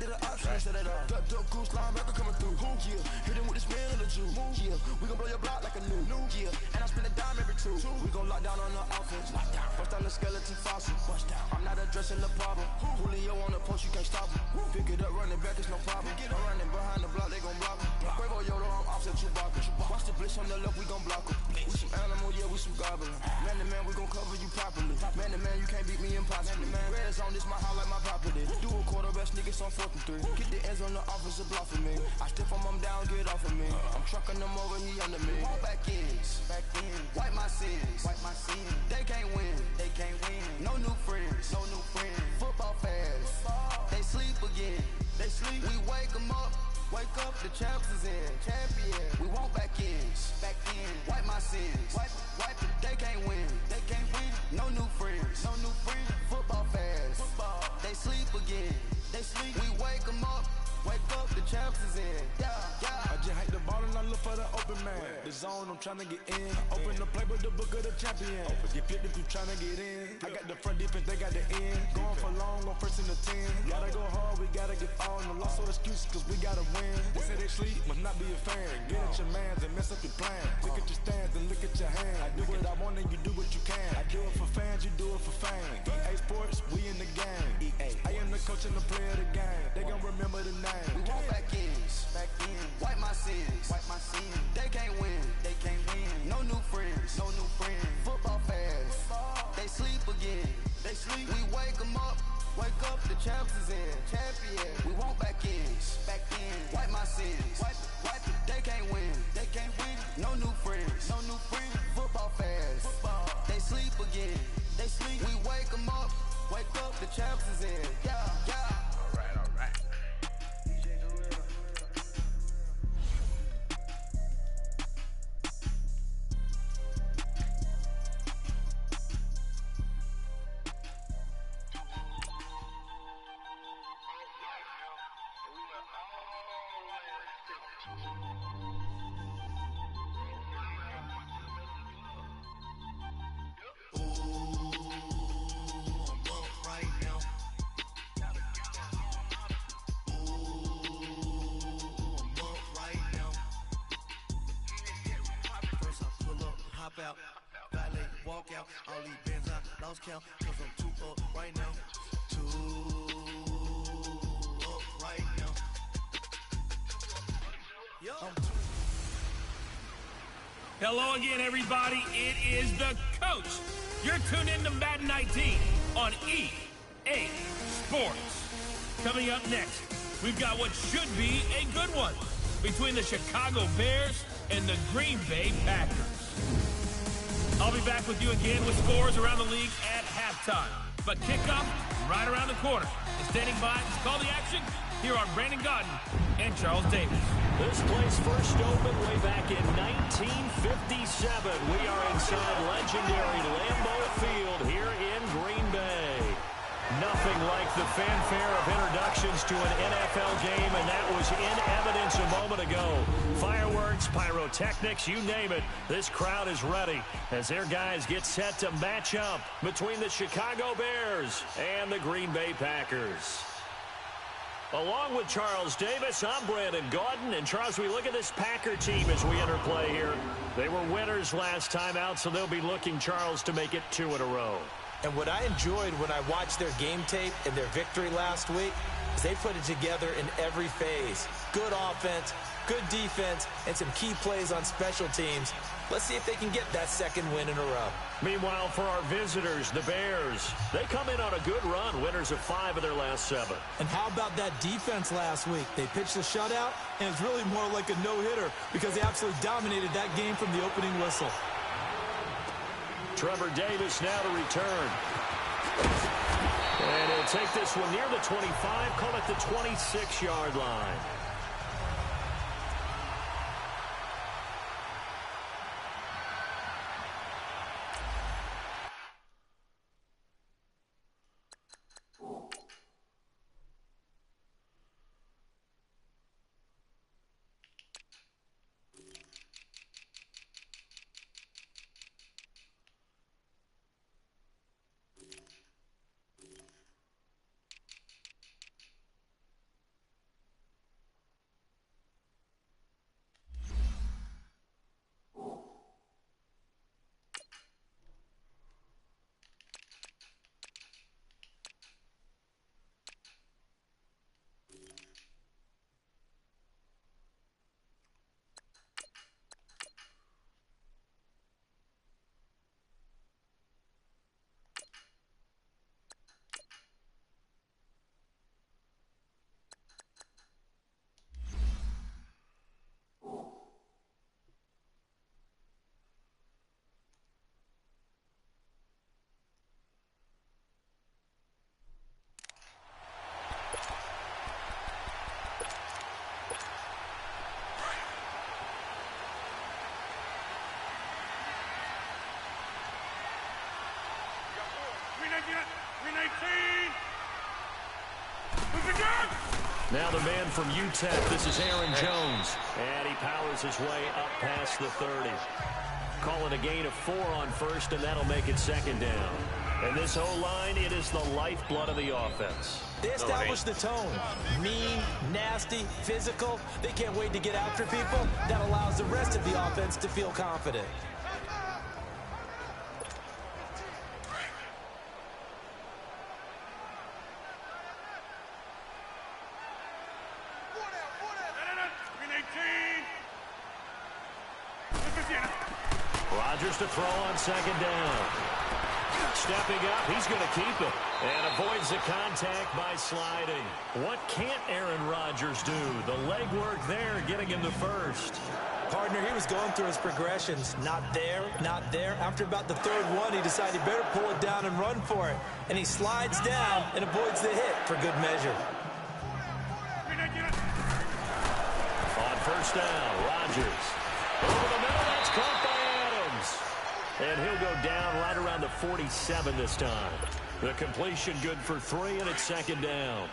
did an option instead of that. Duck, goose, linebacker coming through. Yeah, hit him with the spin of the juice. Yeah, we gon' blow your block like a new. Yeah, and I spend a dime every two. We gon' lock down on the offense. Bust down the skeleton fossil. I'm not addressing the problem. Julio on the post, you can't stop him. Pick it up, running back, it's no problem. I'm running behind the block, they gon' block him. Quavo Yoda, I'm offset Chewbacca. Watch the blitz on the left, we gon' block him. We some animal, yeah, we some goblin. Man to man, we gon' cover you properly. Man to man, you can't beat me impossible. Red zone, this my highlight, my property. Do a quarterback sneakers on 4th and 3. Get the ends on the offensive block for me. I stiff him, I'm down, get off of me. I'm trucking them over, he under me. All back ends, wipe my sins, They can't win, No new friends, Football fast, they sleep again. We wake them up. Wake up, the champs is in. Champion. We want back ends. Wipe my sins. Wipe it. They can't win. No new friends. Football fast. They sleep again. We wake them up. Wake up, the champs is in. Yeah. I just hate the ball and I look for the open man. The zone, I'm trying to get in. Open the play with the book of the champion. Get flipped if you trying to get in. I got the front defense, they got the end. Going for long on 1st and the 10. Gotta go hard, we gotta get all. No loss or excuse, cause we gotta win. They say they sleep, must not be a fan. Get at your mans and mess up your plan. Look at your stands and look at your hand. I do what I want and you do what you can. I do it for fans, you do it for fame. EA Sports, we in the game. I am the coach and the player of the game. They gon' remember the name. We want back ends. Wipe my sins. They can't win. No new friends. Football fast. They sleep again. We wake them up. Wake up, the champs is in. Champion. We want back ends. Wipe my sins. Wipe it. They can't win. No new friends. Football fast. They sleep again. We wake them up. Wake up, the champs is in. Yeah. All right. Out, valet, walk out, all these bands I lost count, cause I'm too up right now. Hello again, everybody. It is the coach. You're tuned in to Madden 19 on EA Sports. Coming up next, we've got what should be a good one between the Chicago Bears and the Green Bay Packers. I'll be back with you again with scores around the league at halftime. But kickoff right around the corner. And standing by to call the action, here are Brandon Godden and Charles Davis. This place first opened way back in 1957. We are inside legendary Lambeau Field here in Green Bay. Nothing like the fanfare of introductions to an NFL game, and that was in evidence a moment ago. Fireworks, pyrotechnics, you name it. This crowd is ready as their guys get set to match up between the Chicago Bears and the Green Bay Packers. Along with Charles Davis, I'm Brandon Gaudin. And Charles, we look at this Packer team as we enter play here. They were winners last time out, so they'll be looking, Charles, to make it 2 in a row. And what I enjoyed when I watched their game tape and their victory last week is they put it together in every phase. Good offense, good defense, and some key plays on special teams. Let's see if they can get that 2nd win in a row. Meanwhile, for our visitors, the Bears, they come in on a good run, winners of 5 of their last 7. And how about that defense last week? They pitched a shutout, and it's really more like a no-hitter because they absolutely dominated that game from the opening whistle. Trevor Davis now to return. And he'll take this one near the 25, call it the 26-yard line. Now the man from UTEP, this is Aaron Jones. And he powers his way up past the 30. Call it a gain of 4 on first, and that'll make it second down. And this O-line, it is the lifeblood of the offense. They establish the tone. Mean, nasty, physical. They can't wait to get after people. That allows the rest of the offense to feel confident. Rodgers to throw on second down. Stepping up, he's going to keep it. And avoids the contact by sliding. What can't Aaron Rodgers do? The legwork there, getting him to first. Partner, he was going through his progressions. Not there, not there. After about the third one, he decided he better pull it down and run for it. And he slides down and avoids the hit for good measure. On first down, Rodgers. Over the middle, that's caught by Adams. And he'll go down right around the 47 this time. The completion good for 3, and it's second down.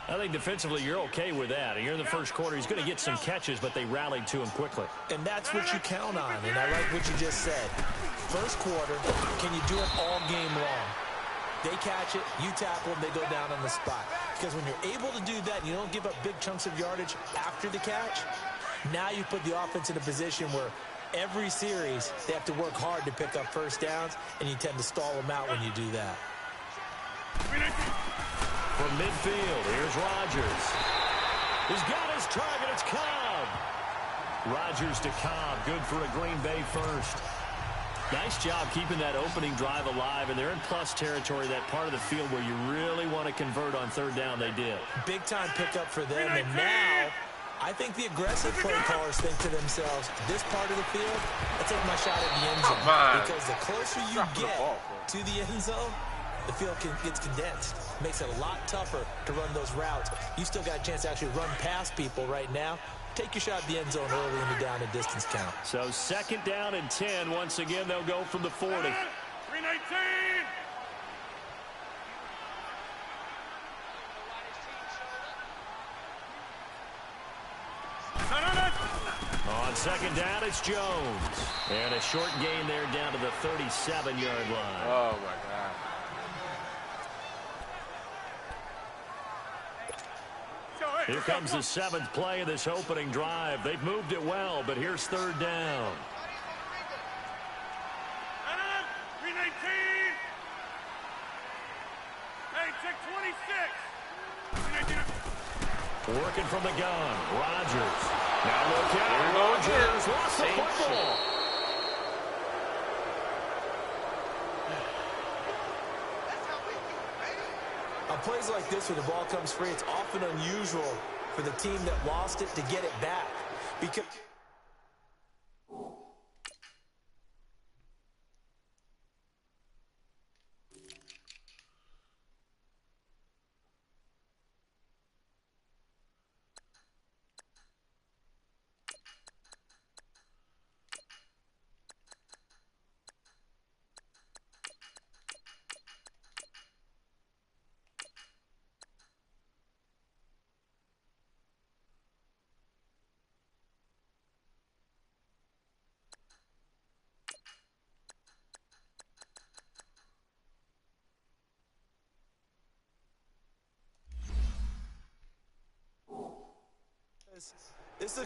I think defensively you're okay with that. You're in the first quarter. He's going to get some catches, but they rallied to him quickly. And that's what you count on, and I like what you just said. First quarter, can you do it all game long? They catch it, you tackle them, they go down on the spot. Because when you're able to do that and you don't give up big chunks of yardage after the catch, now you put the offense in a position where every series they have to work hard to pick up first downs, and you tend to stall them out when you do that. From midfield, here's Rodgers. He's got his target, it's Cobb. Rodgers to Cobb, good for a Green Bay first. Nice job keeping that opening drive alive, and they're in plus territory, that part of the field where you really want to convert on third down. They did. Big time pickup for them, and now I think the aggressive play callers think to themselves, this part of the field, I take my shot at the end zone. Because the closer you get to the end zone, the field gets condensed. Makes it a lot tougher to run those routes. You still got a chance to actually run past people right now. Take your shot at the end zone early in the down and distance count. So second down and 10. Once again, they'll go from the 40. 319. On second down, it's Jones. And a short gain there down to the 37-yard line. Oh, my God. Here comes the 7th play of this opening drive. They've moved it well, but here's third down. 319. Hey, check 26. Working from the gun, Rodgers. Now look out, Rodgers lost the football. On plays like this where the ball comes free, it's often unusual for the team that lost it to get it back. Because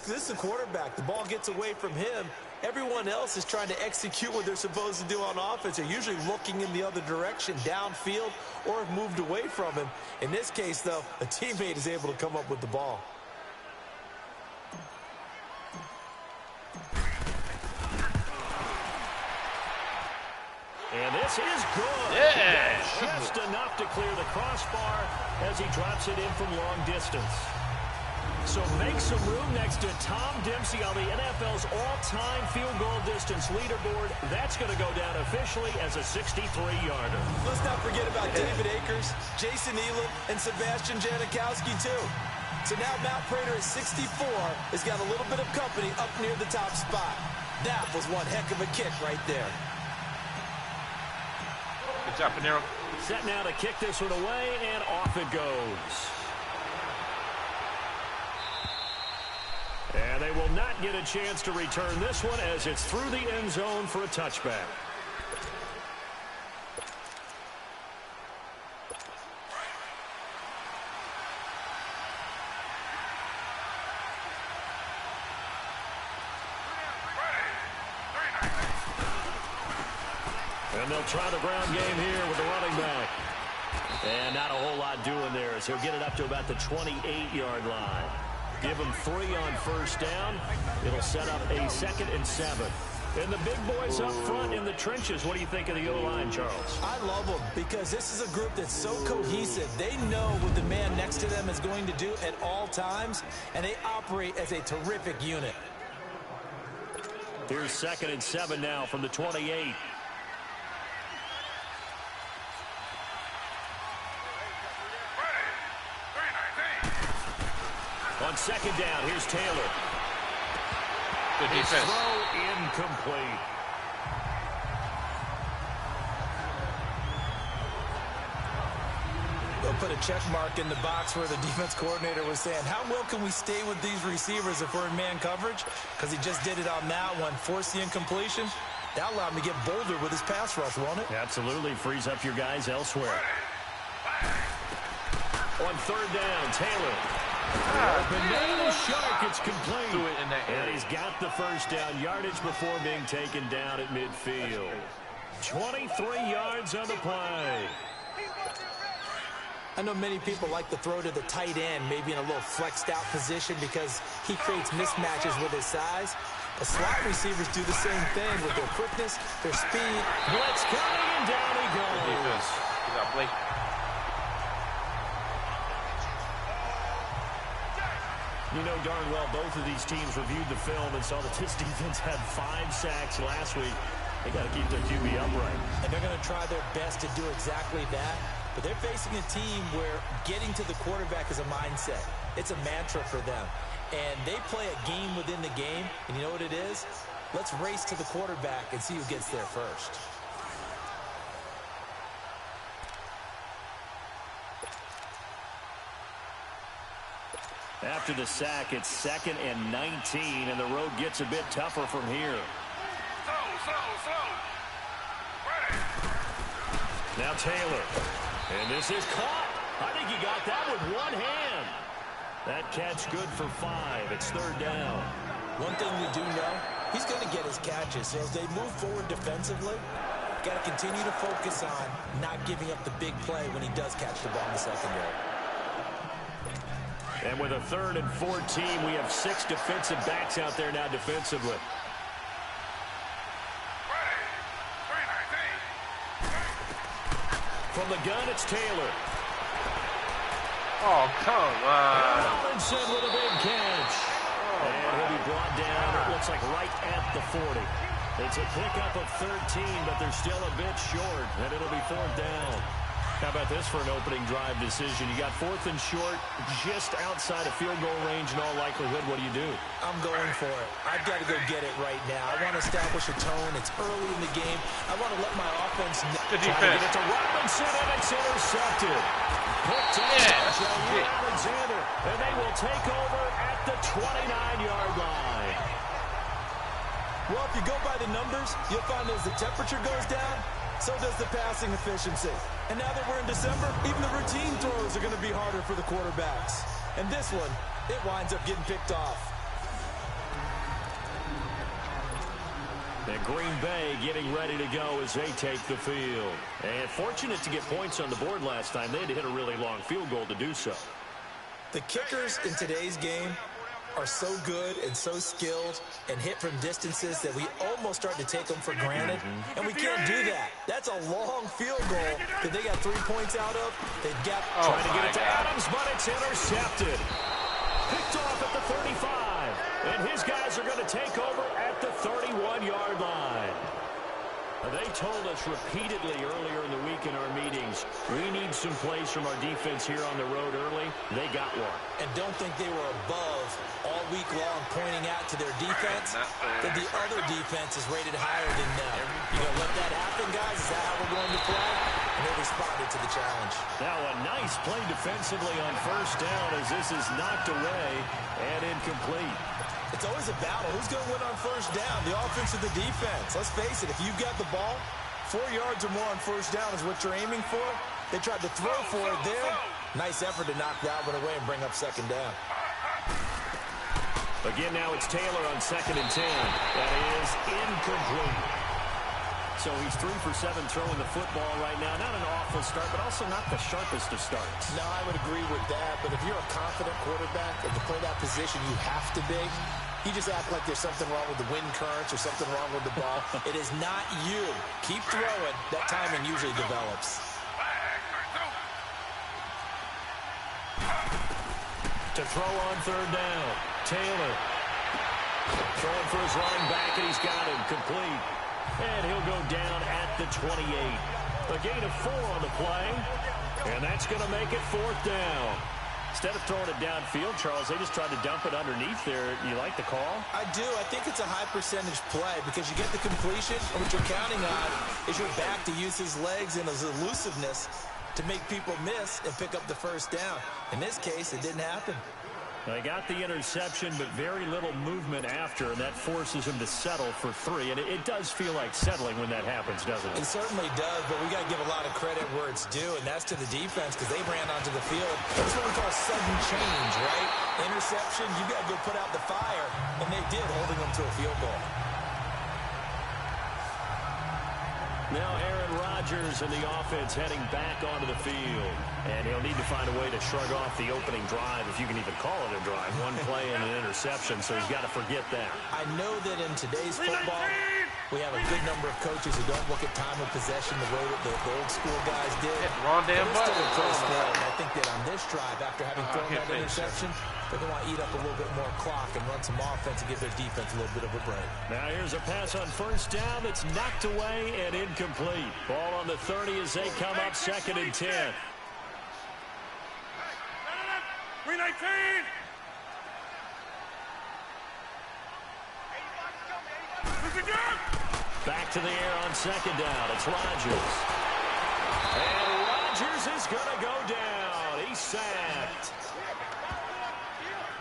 this is a quarterback. The ball gets away from him. Everyone else is trying to execute what they're supposed to do on offense. They're usually looking in the other direction, downfield, or have moved away from him. In this case, though, a teammate is able to come up with the ball. And this is good. Yeah. Just enough to clear the crossbar as he drops it in from long distance. So make some room next to Tom Dempsey on the NFL's all-time field goal distance leaderboard. That's going to go down officially as a 63-yarder. Let's not forget about David Akers, Jason Elam, and Sebastian Janikowski, too. So now Matt Prater at 64 has got a little bit of company up near the top spot. That was one heck of a kick right there. Good job, Panero. Set now to kick this one away, and off it goes. will not get a chance to return this one as it's through the end zone for a touchback. And they'll try the ground game here with the running back. And not a whole lot doing there as he'll get it up to about the 28-yard line. Give him 3 on first down. It'll set up a 2nd and 7. And the big boys up front in the trenches. What do you think of the O-line, Charles? I love them because this is a group that's so cohesive. They know what the man next to them is going to do at all times, and they operate as a terrific unit. Here's 2nd and 7 now from the 28. On 2nd down, here's Taylor. Good defense. His throw incomplete. They'll put a check mark in the box where the defense coordinator was saying, how well can we stay with these receivers if we're in man coverage? Because he just did it on that one, forced the incompletion. That allowed him to get bolder with his pass rush, won't it? Absolutely, frees up your guys elsewhere. On 3rd down, Taylor. Banana shark, it's complete. Do it in that area. And he's got the first down yardage before being taken down at midfield. 23 yards on the play. I know many people like to throw to the tight end, maybe in a little flexed out position because he creates mismatches with his size. The slot receivers do the same thing with their quickness, their speed. Blitz coming, and down he goes. Defense. You got Blake. You know darn well both of these teams reviewed the film and saw that this defense had 5 sacks last week. They got to keep their QB upright. And they're going to try their best to do exactly that. But they're facing a team where getting to the quarterback is a mindset. It's a mantra for them. And they play a game within the game. And you know what it is? Let's race to the quarterback and see who gets there first. After the sack, it's 2nd and 19, and the road gets a bit tougher from here. Now Taylor. And this is caught. I think he got that with one hand. That catch good for 5. It's 3rd down. One thing we do know, he's going to get his catches. So as they move forward defensively, got to continue to focus on not giving up the big play when he does catch the ball in the secondary. And with a 3rd and 14, we have 6 defensive backs out there now defensively. From the gun, it's Taylor. Oh, come on. Robinson with a big catch. And he'll be brought down, it looks like right at the 40. It's a pickup of 13, but they're still a bit short, and it'll be 4th down. How about this for an opening drive decision? You got 4th and short, just outside of field goal range in all likelihood. What do you do? I'm going for it. I've got to go get it right now. I want to establish a tone. It's early in the game. I want to let my offense... Good defense. Get it to Robinson, and it's intercepted. Picked up by Alexander, and they will take over at the 29-yard line. Well, if you go by the numbers, you'll find as the temperature goes down, so does the passing efficiency. And now that we're in December, even the routine throws are going to be harder for the quarterbacks. And this one, it winds up getting picked off. And Green Bay getting ready to go as they take the field. And fortunate to get points on the board last time. They had to hit a really long field goal to do so. The kickers in today's game are so good and so skilled and hit from distances that we almost start to take them for granted. And we can't do that. That's a long field goal that they got 3 points out of. They've got trying to get it to Adams, but it's intercepted. Picked off at the 35. And his guys are going to take over at the 31-yard line. They told us repeatedly earlier in the week in our meetings, we need some plays from our defense here on the road early. They got one. And don't think they were above all week long pointing out to their defense that the other defense is rated higher than them. You going to let that happen, guys? Is that how we're going to play? And they responded to the challenge. Now a nice play defensively on 1st down as this is knocked away and incomplete. It's always a battle. Who's going to win on first down, the offense or the defense? Let's face it, if you've got the ball, 4 yards or more on first down is what you're aiming for. They tried to throw for it there. Nice effort to knock that one away and bring up second down. Again, now it's Taylor on 2nd and 10. That is incomplete. So he's 3 for 7 throwing the football right now. Not an awful start, but also not the sharpest of starts. No, I would agree with that. But if you're a confident quarterback and to play that position, you have to be. You just act like there's something wrong with the wind currents or something wrong with the ball. It is not you. Keep throwing. That timing usually develops. To throw on 3rd down, Taylor. Throwing for his line back, and he's got him complete. And he'll go down at the 28. A gain of 4 on the play. And that's going to make it 4th down. Instead of throwing it downfield, Charles, they just tried to dump it underneath there. You like the call? I do. I think it's a high percentage play because you get the completion, and what you're counting on is your back to use his legs and his elusiveness to make people miss and pick up the first down. In this case, it didn't happen. They got the interception, but very little movement after, and that forces him to settle for 3. And it does feel like settling when that happens, doesn't it? It certainly does, but we got to give a lot of credit where it's due, and that's to the defense because they ran onto the field. That's what we call sudden change, right? Interception, you got to go put out the fire, and they did, holding them to a field goal. Now Aaron Rodgers and the offense heading back onto the field. And he'll need to find a way to shrug off the opening drive, if you can even call it a drive. 1 play and an interception, so he's got to forget that. I know that in today's football, we have a good number of coaches who don't look at time of possession the way that the old school guys did. Wrong damn button. And I think that on this drive, after having thrown that interception, they're going to want to eat up a little bit more clock and run some offense and give their defense a little bit of a break. Now here's a pass on first down that's knocked away and incomplete. Ball on the 30 as they come up 2nd and 10. 319! Back to the air on 2nd down. It's Rodgers. And Rodgers is going to go down. He's sacked.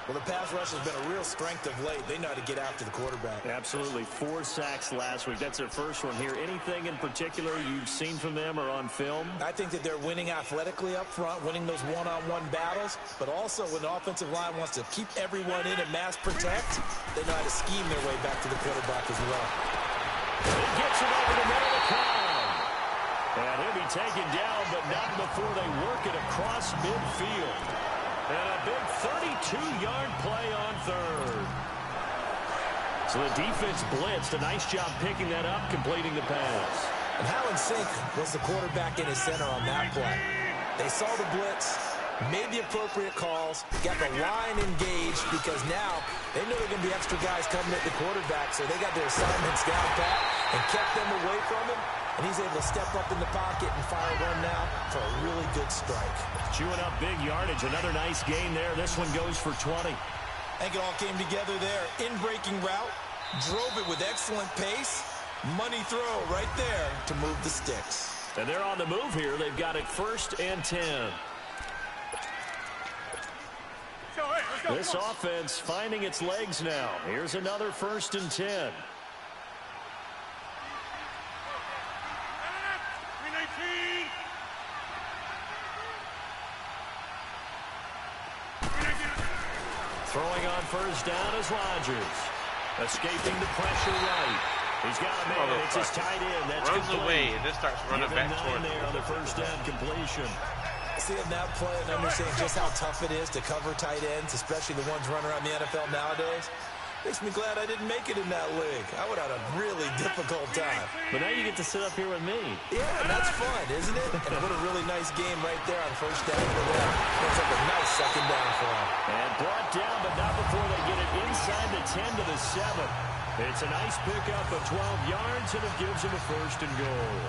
Well, the pass rush has been a real strength of late. They know how to get after the quarterback. Absolutely. 4 sacks last week. That's their first one here. Anything in particular you've seen from them or on film? I think that they're winning athletically up front, winning those one-on-one battles, but also when the offensive line wants to keep everyone in and mass protect, they know how to scheme their way back to the quarterback as well. He gets it over the middle of the crowd. And he'll be taken down, but not before they work it across midfield. And a big 32-yard play on 3rd. So the defense blitzed. A nice job picking that up, completing the pass. And how in sync was the quarterback in his center on that play? They saw the blitz, made the appropriate calls, got the line engaged because now they know they're going to be extra guys coming at the quarterback, so they got their assignments down pat and kept them away from him. And he's able to step up in the pocket and fire one now for a really good strike. Chewing up big yardage. Another nice gain there. This one goes for 20. I think it all came together there. In-breaking route, drove it with excellent pace. Money throw right there to move the sticks. And they're on the move here. They've got it 1st and 10. This offense finding its legs now. Here's another 1st and 10. Throwing on first down is Rodgers. Escaping the pressure right. He's got a man. It's his tight end. That's runs complete. away and then starts running back toward there on the first down completion. Seeing that play and understanding just how tough it is to cover tight ends, especially the ones running around the NFL nowadays, makes me glad I didn't make it in that league. I would have had a really difficult time. But now you get to sit up here with me. Yeah, and that's fun, isn't it? And what a really nice game right there on first down for them. Looks like a nice second down for them. And brought down, but not before they get it inside the 10 to the 7. It's a nice pickup of 12 yards, and it gives them a 1st and goal.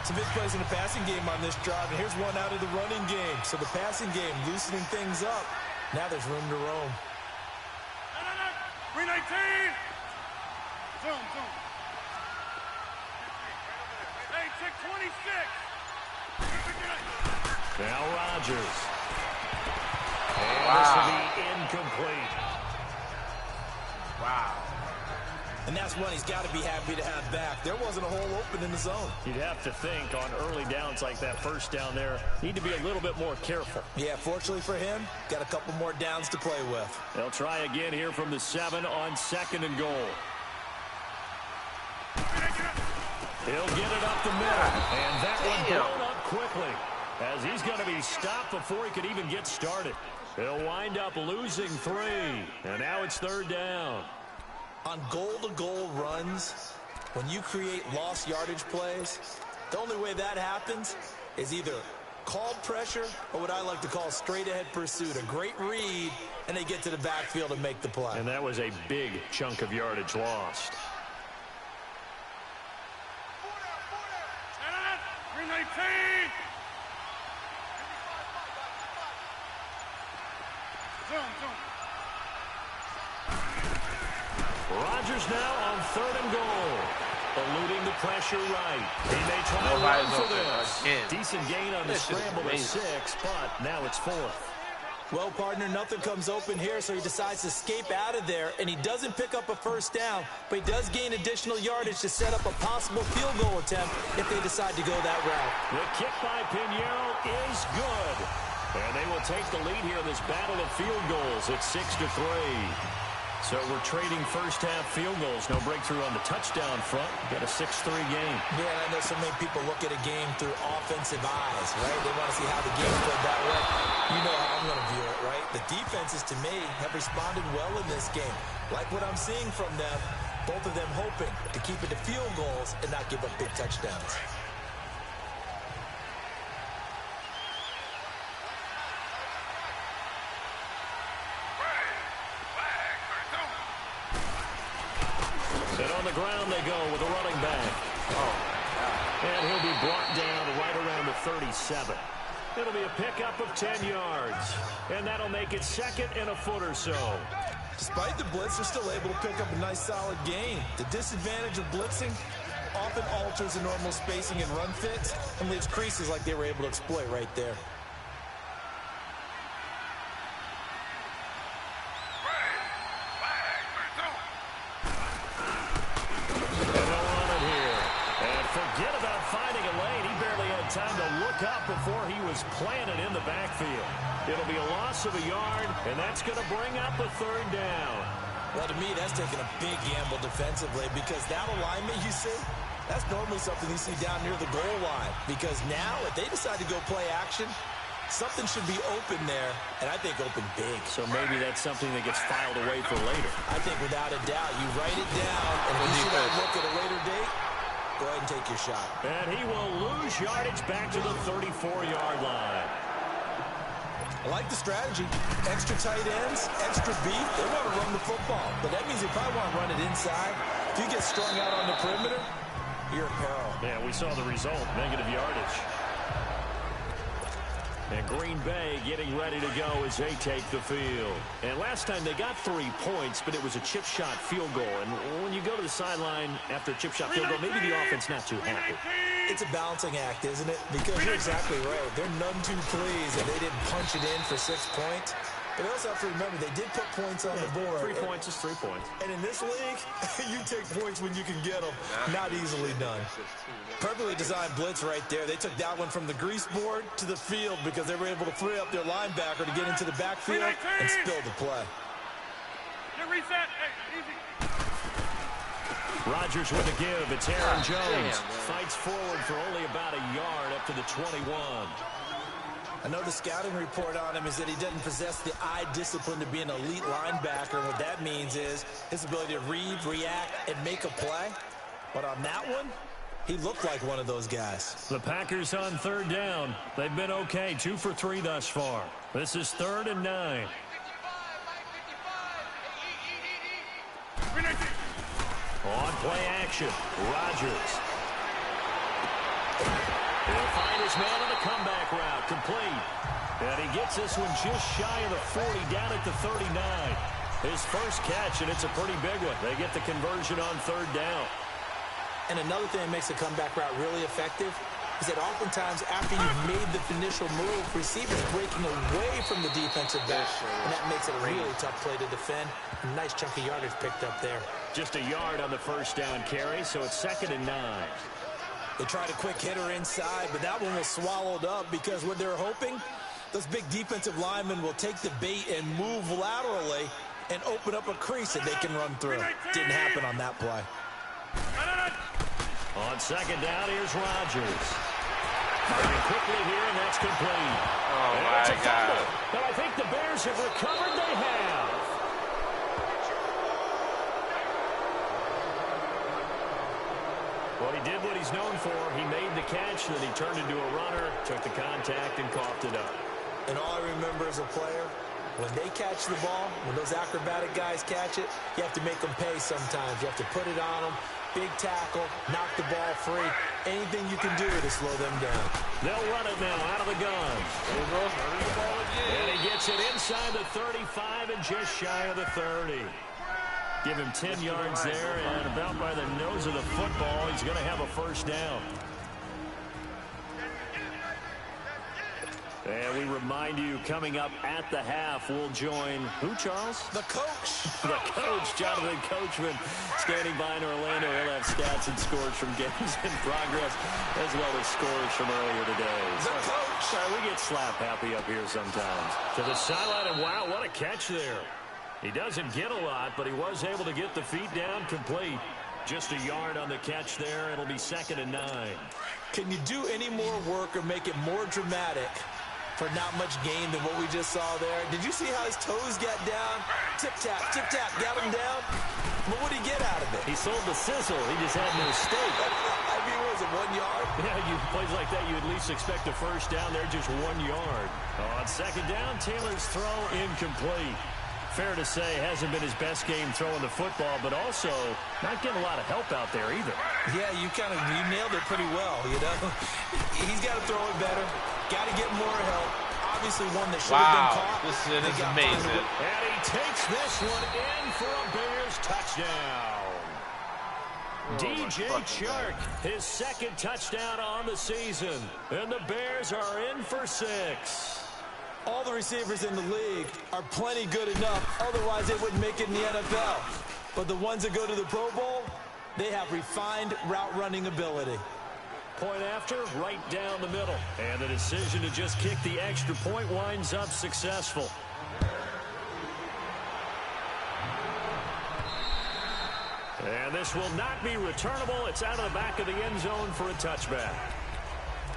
Some big plays in the passing game on this drive, and here's one out of the running game. So the passing game loosening things up. Now there's room to roam. 319! Zoom. Hey, check 26! Now Rodgers. And this will be incomplete. Wow. And that's one he's got to be happy to have back. There wasn't a hole open in the zone. You'd have to think on early downs like that first down there, need to be a little bit more careful. Yeah, fortunately for him, got a couple more downs to play with. They'll try again here from the 7 on 2nd and goal. He'll get it up the middle, and that one blown up quickly as he's going to be stopped before he could even get started. He'll wind up losing 3, and now it's 3rd down. On goal-to-goal runs, when you create lost yardage plays, the only way that happens is either called pressure or what I like to call straight-ahead pursuit. A great read, and they get to the backfield and make the play. And that was a big chunk of yardage lost. Rodgers now on 3rd and goal. Eluding the pressure right. He may try to run for this. Decent gain on the scramble to 6, but now it's 4th. Well, partner, nothing comes open here, so he decides to escape out of there, and he doesn't pick up a first down, but he does gain additional yardage to set up a possible field goal attempt if they decide to go that route. The kick by Pinheiro is good. And they will take the lead here in this battle of field goals at 6-3. So we're trading first-half field goals. No breakthrough on the touchdown front. Got a 6-3 game. Yeah, and I know so many people look at a game through offensive eyes, right? They want to see how the game played that way. You know how I'm going to view it, right? The defenses, to me, have responded well in this game. Like what I'm seeing from them, both of them hoping to keep it to field goals and not give up big touchdowns. And on the ground they go with a running back. And he'll be brought down right around the 37. It'll be a pickup of 10 yards. And that'll make it 2nd and a foot or so. Despite the blitz, they're still able to pick up a nice solid gain. The disadvantage of blitzing often alters the normal spacing and run fits and leaves creases like they were able to exploit right there. Time to look up before he was planted in the backfield. It'll be a loss of a yard, and that's going to bring up a 3rd down. Well, to me, that's taking a big gamble defensively because that alignment you see, that's normally something you see down near the goal line. Because now, if they decide to go play action, something should be open there, and I think open big. So maybe that's something that gets filed away for later. I think without a doubt, you write it down, and if you see that look at a later date, go ahead and take your shot. And he will lose yardage back to the 34-yard line. I like the strategy. Extra tight ends, extra beef. They want to run the football, but that means they probably want to run it inside. If you get strung out on the perimeter, you're in peril. Yeah, we saw the result, negative yardage. And Green Bay getting ready to go as they take the field. And last time they got 3 points, but it was a chip shot field goal. And when you go to the sideline after a chip shot field goal, maybe the offense not too happy. It's a balancing act, isn't it? Because you're exactly right. They're none too pleased that they didn't punch it in for 6 points. But they also have to remember they did put points on the board. 3 points is 3 points. And in this league, you take points when you can get them. Not easily done. Perfectly designed blitz right there. They took that one from the grease board to the field because they were able to free up their linebacker to get into the backfield and spill the play. Reset. Hey, easy. Rodgers with a give. It's Aaron Jones. Fights forward for only about a yard up to the 21. I know the scouting report on him is that he doesn't possess the eye discipline to be an elite linebacker. What that means is his ability to read, react, and make a play. But on that one, he looked like one of those guys. The Packers on 3rd down. They've been okay, 2 for 3 thus far. This is 3rd and 9. On play action, Rodgers. He'll find his man on the comeback route, complete. And he gets this one just shy of the 40, down at the 39. His first catch, and it's a pretty big one. They get the conversion on 3rd down. And another thing that makes the comeback route really effective, is that oftentimes after you've made the initial move, receivers breaking away from the defensive back, and that makes it a really tough play to defend. A nice chunk of yardage picked up there. Just a yard on the first down carry, so it's 2nd and 9. They tried a quick hitter inside, but that one was swallowed up because what they're hoping, those big defensive linemen will take the bait and move laterally and open up a crease that they can run through. Didn't happen on that play. On 2nd down, here's Rodgers. Very quickly here, and that's complete. Oh, and my God. And I think the Bears have recovered. They have. Well, he did what he's known for. He made the catch, then he turned into a runner, took the contact, and coughed it up. And all I remember as a player, when they catch the ball, when those acrobatic guys catch it, you have to make them pay sometimes. You have to put it on them. Big tackle, knock the ball free. Anything you can do to slow them down. They'll run it now out of the gun. There goes the ball again. And he gets it inside the 35 and just shy of the 30. Give him 10 yards there, and about by the nose of the football, he's going to have a first down. And we remind you, coming up at the half, we'll join who, Charles? The coach. The coach, Jonathan Coachman, standing by in Orlando. He'll have stats and scores from games in progress, as well as scores from earlier today. The coach. Sorry, we get slap happy up here sometimes. To the sideline, and wow, what a catch there. He doesn't get a lot, but he was able to get the feet down complete. Just a yard on the catch there. It'll be 2nd and 9. Can you do any more work or make it more dramatic for not much gain than what we just saw there? Did you see how his toes got down? Tip-tap, got him down. But what did he get out of it? He sold the sizzle. He just had no steak. I mean, what was it, 1 yard? Yeah, plays like that, you at least expect a first down there, just 1 yard. On 2nd down, Taylor's throw incomplete. Fair to say, hasn't been his best game throwing the football, but also not getting a lot of help out there either. Yeah, you nailed it pretty well, you know. He's got to throw it better. Got to get more help. Obviously one that should have been caught. This is amazing. And he takes this one in for a Bears touchdown. DJ Chark, his 2nd touchdown on the season. And the Bears are in for 6. All the receivers in the league are plenty good enough. Otherwise, they wouldn't make it in the NFL. But the ones that go to the Pro Bowl, they have refined route running ability. Point after, right down the middle. And the decision to just kick the extra point winds up successful. And this will not be returnable. It's out of the back of the end zone for a touchback.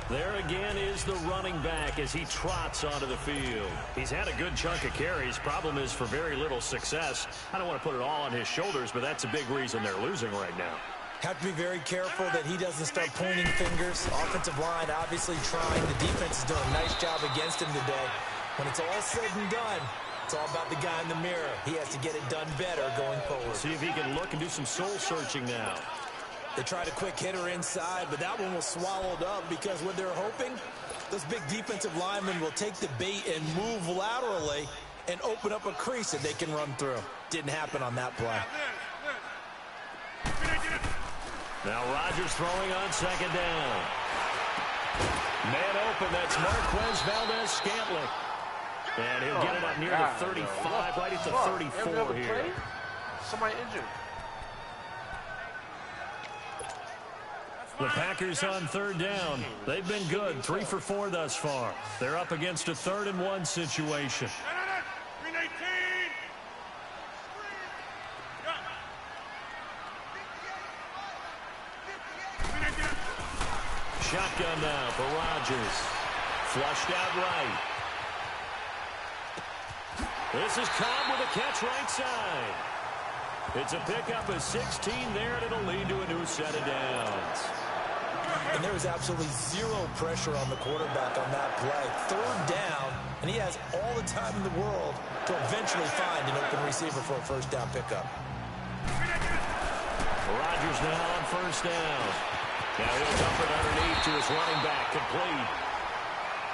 There again is the running back as he trots onto the field. He's had a good chunk of carries. Problem is for very little success. I don't want to put it all on his shoulders, but that's a big reason they're losing right now. Have to be very careful that he doesn't start pointing fingers. Offensive line obviously trying. The defense is doing a nice job against him today. When it's all said and done, it's all about the guy in the mirror. He has to get it done better going forward. See if he can look and do some soul searching now. They tried a quick hitter inside, but that one was swallowed up because what they're hoping, those big defensive linemen will take the bait and move laterally and open up a crease that they can run through. Didn't happen on that play. Now Rodgers throwing on 2nd down. Man open, that's Marquez Valdez-Scantling. And he'll get it up near the 35, right at the 34 here. Somebody injured. The Packers on 3rd down. They've been good, 3 for 4 thus far. They're up against a 3rd and 1 situation. Shotgun now for Rodgers. Flushed out right. This is Cobb with a catch right side. It's a pickup of 16 there, and it'll lead to a new set of downs. And there was absolutely zero pressure on the quarterback on that play. 3rd down, and he has all the time in the world to eventually find an open receiver for a first down pickup. Rodgers now on 1st down. Now he'll dump it underneath to his running back, complete.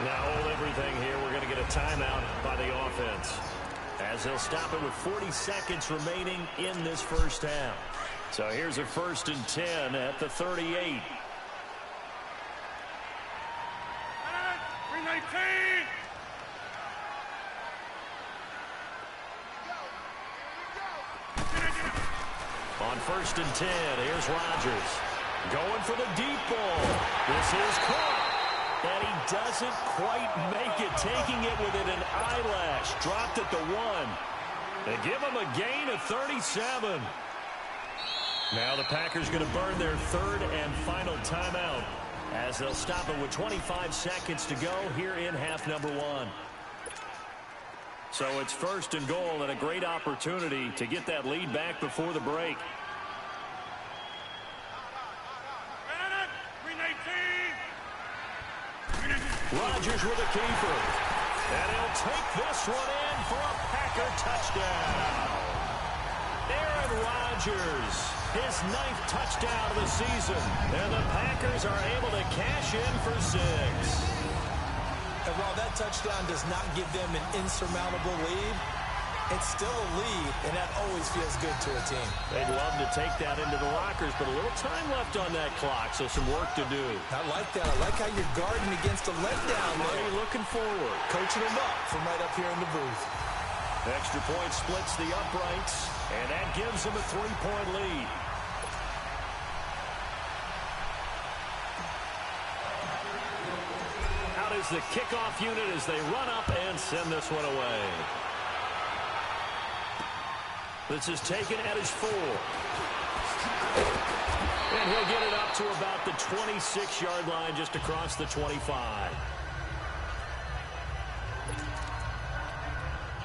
Now hold everything here. We're going to get a timeout by the offense, as they'll stop it with 40 seconds remaining in this first half. So here's a 1st and 10 at the 38. On 1st and 10, here's Rodgers. Going for the deep ball. This is caught. And he doesn't quite make it, taking it within an eyelash. Dropped at the 1. They give him a gain of 37. Now the Packers going to burn their 3rd and final timeout as they'll stop it with 25 seconds to go here in half number 1. So it's 1st and goal and a great opportunity to get that lead back before the break. Rodgers with a keeper. And he'll take this one in for a Packer touchdown. Aaron Rodgers, his 9th touchdown of the season. And the Packers are able to cash in for 6. And while that touchdown does not give them an insurmountable lead, it's still a lead, and that always feels good to a team. They'd love to take that into the lockers, but a little time left on that clock, so some work to do. I like that. I like how you're guarding against a letdown. Money looking forward. Coaching them up from right up here in the booth. Extra point splits the uprights, and that gives them a 3-point lead. Out is the kickoff unit as they run up and send this one away. This is taken at his 4. And he'll get it up to about the 26-yard line, just across the 25.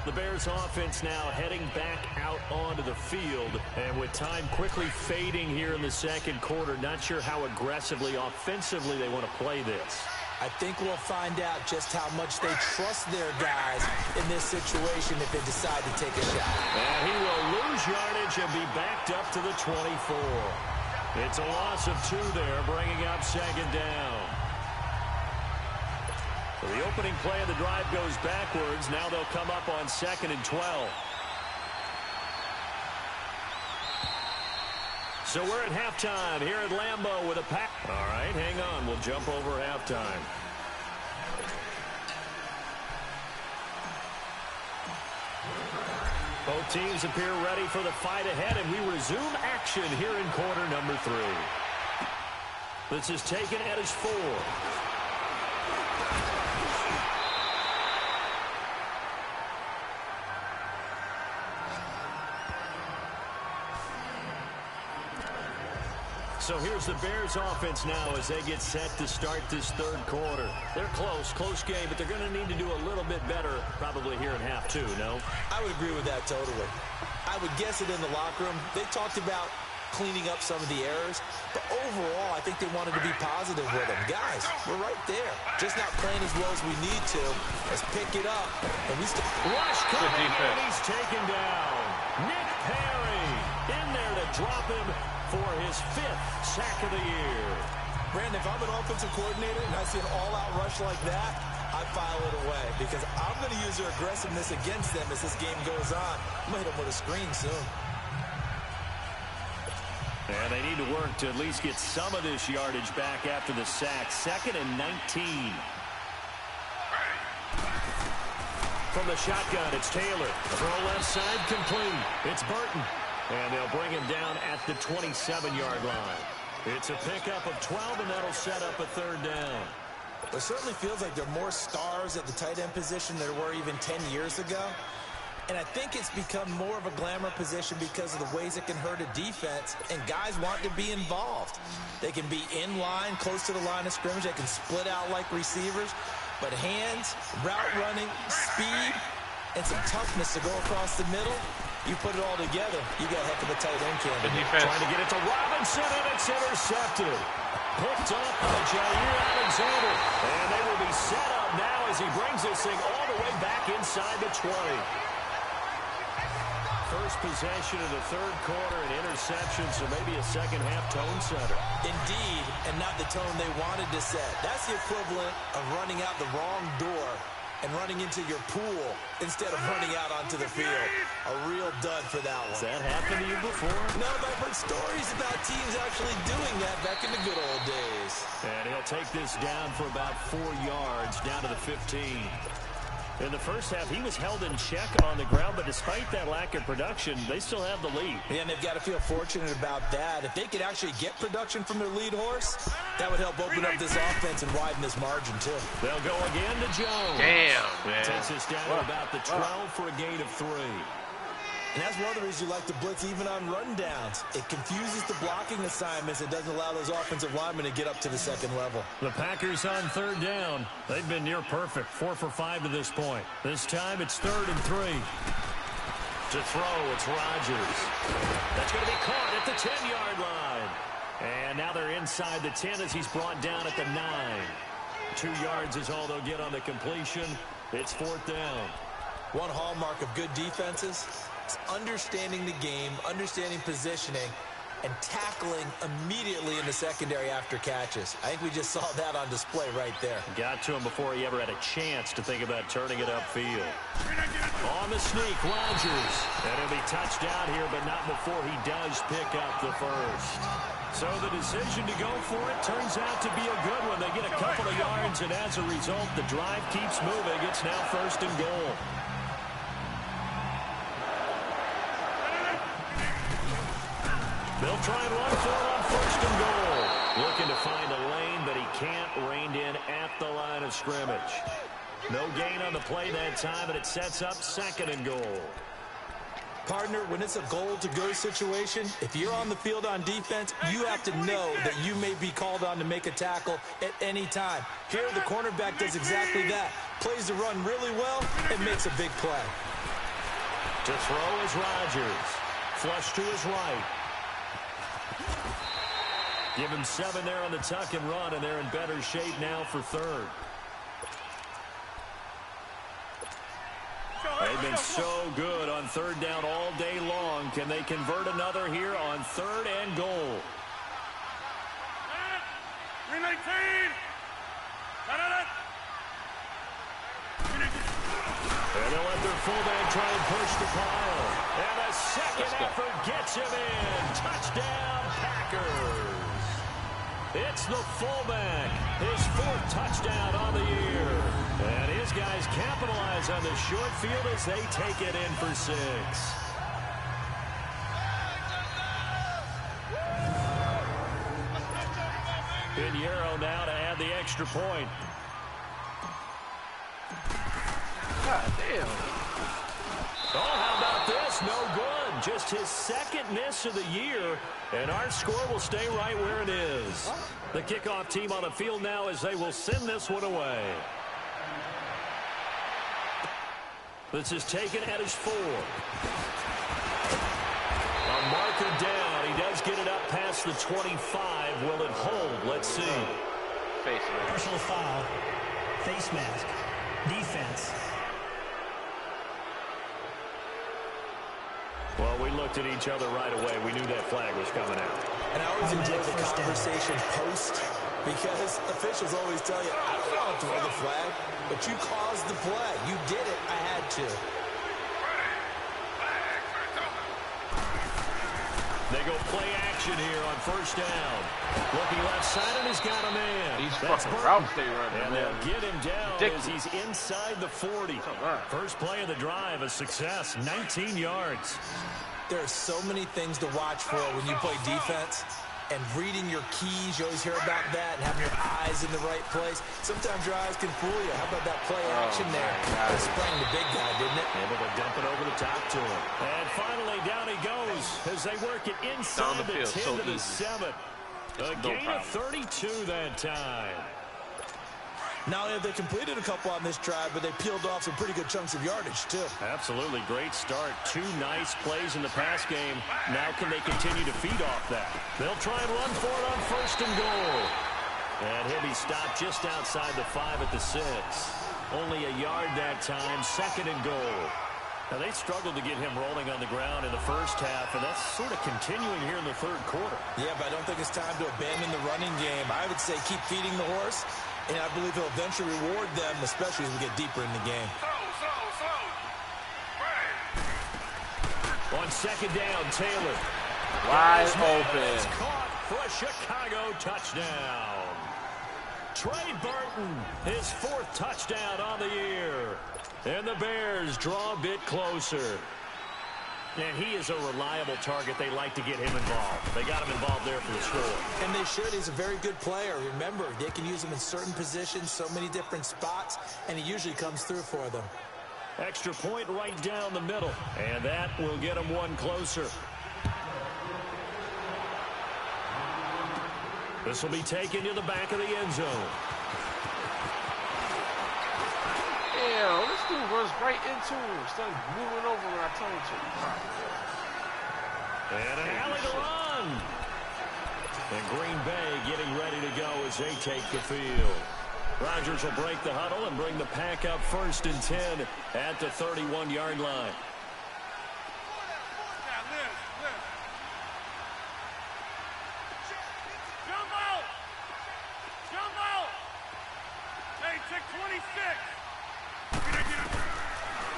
The Bears offense now heading back out onto the field. And with time quickly fading here in the second quarter, not sure how aggressively, offensively they want to play this. I think we'll find out just how much they trust their guys in this situation if they decide to take a shot. And he will lose yardage and be backed up to the 24. It's a loss of 2 there, bringing up 2nd down. So the opening play of the drive goes backwards. Now they'll come up on 2nd and 12. So we're at halftime here at Lambeau with a pack. All right, hang on. We'll jump over halftime. Both teams appear ready for the fight ahead, and we resume action here in quarter number 3. This is taken at his 4. So here's the Bears offense now as they get set to start this 3rd quarter. They're close game, but they're going to need to do a little bit better probably here in half 2, no? I would agree with that totally. I would guess it in the locker room. They talked about cleaning up some of the errors, but overall I think they wanted to be positive with them. Guys, we're right there. Just not playing as well as we need to. Let's pick it up. And we still rush coming, and he's taken down. Nick Perry in there to drop him for his 5th sack of the year. Brandon, if I'm an offensive coordinator and I see an all-out rush like that, I file it away because I'm going to use their aggressiveness against them as this game goes on. I'm going to hit them with a screen soon. And they need to work to at least get some of this yardage back after the sack. 2nd and 19. From the shotgun, it's Taylor. Throw left side complete. It's Burton. And they'll bring him down at the 27-yard line. It's a pickup of 12, and that'll set up a 3rd down. It certainly feels like there are more stars at the tight end position than there were even 10 years ago. And I think it's become more of a glamour position because of the ways it can hurt a defense, and guys want to be involved. They can be in line, close to the line of scrimmage. They can split out like receivers. But hands, route running, speed, and some toughness to go across the middle, you put it all together, you got a heck of a tight end candidate. Trying to get it to Robinson, and it's intercepted. Picked up by Jair Alexander. And they will be set up now as he brings this thing all the way back inside the 20. First possession of the 3rd quarter, an interception, so maybe a second-half tone setter. Indeed, and not the tone they wanted to set. That's the equivalent of running out the wrong door and running into your pool instead of running out onto the field. A real dud for that one. Has that happened to you before? No, but I've heard stories about teams actually doing that back in the good old days. And he'll take this down for about 4 yards, down to the 15. In the first half, he was held in check on the ground, but despite that lack of production, they still have the lead. Yeah, and they've got to feel fortunate about that. If they could actually get production from their lead horse, that would help open up this offense and widen this margin, too. They'll go again to Jones. Damn, man. Takes us down to about the 12 for a gain of 3. And that's one of the reasons you like to blitz even on rundowns. It confuses the blocking assignments. It doesn't allow those offensive linemen to get up to the second level. The Packers on third down. They've been near perfect. 4 for 5 to this point. This time it's 3rd and 3. To throw, it's Rodgers. That's going to be caught at the 10-yard line. And now they're inside the 10 as he's brought down at the 9. 2 yards is all they'll get on the completion. It's 4th down. One hallmark of good defenses is understanding the game, understanding positioning, and tackling immediately in the secondary after catches. I think we just saw that on display right there. Got to him before he ever had a chance to think about turning it upfield. On the sneak, Rodgers. And he'll be touched out here, but not before he does pick up the first. So the decision to go for it turns out to be a good one. They get a couple of yards, and as a result, the drive keeps moving. It's now 1st and goal. They'll try and run for it on 1st and goal. Looking to find a lane, but he can't. Reined in at the line of scrimmage. No gain on the play that time, and it sets up 2nd and goal. Partner, when it's a goal-to-go situation, if you're on the field on defense, you have to know that you may be called on to make a tackle at any time. Here, the cornerback does exactly that. Plays the run really well and makes a big play. To throw is Rodgers. Flush to his right. Give him 7 there on the tuck and run, and they're in better shape now for 3rd. They've been so good on 3rd down all day long. Can they convert another here on 3rd and goal? And they'll let their fullback try and push the pile. And a second effort gets him in. Touchdown, Packers. It's the fullback, his 4th touchdown on the year. And his guys capitalize on the short field as they take it in for 6. Pinheiro now to add the extra point. God damn. Oh, how about this? No good. Just his 2nd miss of the year, and our score will stay right where it is. The kickoff team on the field now as they will send this one away. This is taken at his 4. A marker down. He does get it up past the 25. Will it hold? Let's see. Face mask. Personal foul. Face mask. Defense. Well, we looked at each other right away. We knew that flag was coming out. And I always enjoy the conversation post, because officials always tell you, I don't want to throw the flag, but you caused the play. You did it. I had to. They go play action here on 1st down. Looking left side, and he's got a man. These fucking routes they running, and man. they'll get him down Ridiculous. as he's inside the 40. First play of the drive, a success, 19 yards. There are so many things to watch for when you play defense. And reading your keys, you always hear about that, and having your eyes in the right place. Sometimes your eyes can fool you. How about that play action there? That sprang the big guy, didn't it? Able to dump it over the top to him. And finally, down he goes as they work it inside the 10 so to the easy. 7. A gain of 32 that time. Not only have they completed a couple on this drive, but they peeled off some pretty good chunks of yardage, too. Absolutely great start. 2 nice plays in the pass game. Now can they continue to feed off that? They'll try and run for it on 1st and goal. And he'll be stopped just outside the 5 at the 6. Only a yard that time. 2nd and goal. Now, they struggled to get him rolling on the ground in the first half, and that's sort of continuing here in the 3rd quarter. Yeah, but I don't think it's time to abandon the running game. I would say keep feeding the horse, and I believe he'll eventually reward them, especially as we get deeper in the game. On 2nd down, Taylor. Wide open. It's caught for a Chicago touchdown. Trey Burton, his 4th touchdown on the year. And the Bears draw a bit closer. And he is a reliable target. They like to get him involved. They got him involved there for the score. And they should. He's a very good player. Remember, they can use him in certain positions, so many different spots, and he usually comes through for them. Extra point right down the middle. And that will get him one closer. This will be taken to the back of the end zone. Damn, this dude runs right into him. Instead of moving over when I told him to. And an alley to run. And Green Bay getting ready to go as they take the field. Rodgers will break the huddle and bring the pack up 1st and 10 at the 31-yard line.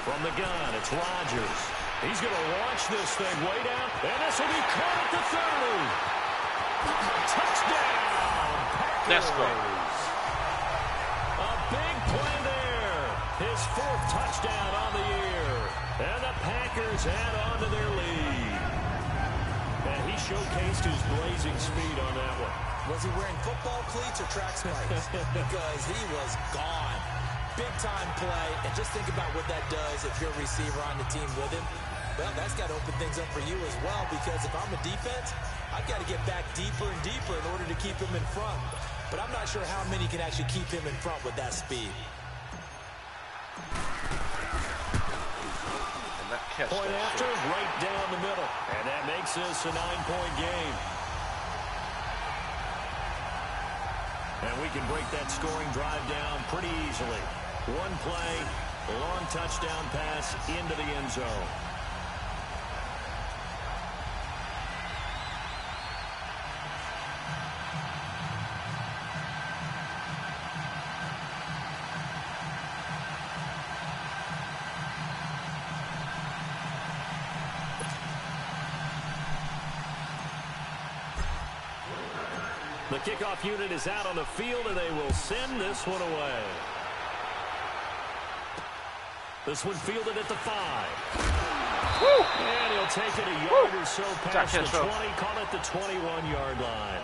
From the gun, it's Rodgers. He's going to launch this thing way down, and this will be caught at the 30. Touchdown, Packers. Let's go. A big play there. His 4th touchdown on the year. And the Packers add on to their lead. And he showcased his blazing speed on that one. Was he wearing football cleats or track spikes? Because he was gone. Big-time play, and just think about what that does if you're a receiver on the team with him. Well, that's got to open things up for you as well, because if I'm a defense, I've got to get back deeper and deeper in order to keep him in front. But I'm not sure how many can actually keep him in front with that speed. And that catch Point after, right down the middle. And that makes this a 9-point game. And we can break that scoring drive down pretty easily. One play, long touchdown pass into the end zone. The kickoff unit is out on the field, and they will send this one away. This one fielded at the 5. Woo! And he'll take it a yard or so past the 20, Woo! call it the 21-yard line.